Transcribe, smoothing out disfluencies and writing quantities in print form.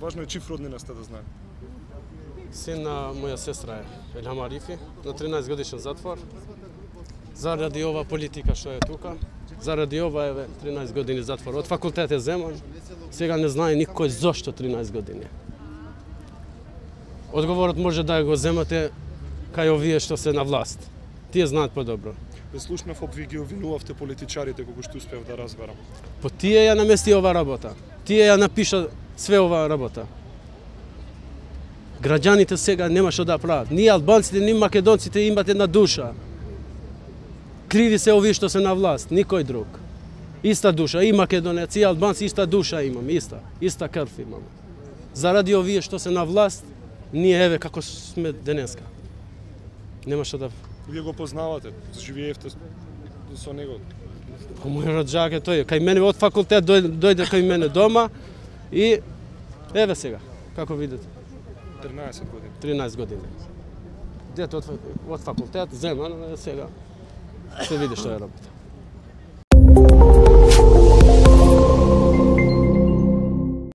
Важно е чив роднина сте да знае. Син на моја сестра е Елхам Арифи, на 13 годишен затвор. Заради ова политика што е тука, заради ова е 13 години затвор. Од факултет е земан, сега не знае никој зошто 13 години. Одговорот може да го земате кај овие што се на власт. Тие знаат подобро. Ве слушнав вие ги обвинувавте политичарите колку што успев да разберам. По тие ја намести ова работа. Тие ја напиша све ова работа. Граѓаните сега нема што да прават. Ние албанците, ние македонците имате една душа. Криви се овие што се на власт, никој друг. Иста душа, и македонеци, и албанци, иста душа имаме, иста крв имаме. Заради овие што се на власт, ние еве како сме денеска. Нема што да... Вие го познавате, живеевте со него. Мој роđак е тој, кај мене од факултет дојде кај мене дома и еве сега, како видите. 13 години. 13 години. Дете од факултет, земан, сега се види што е работа.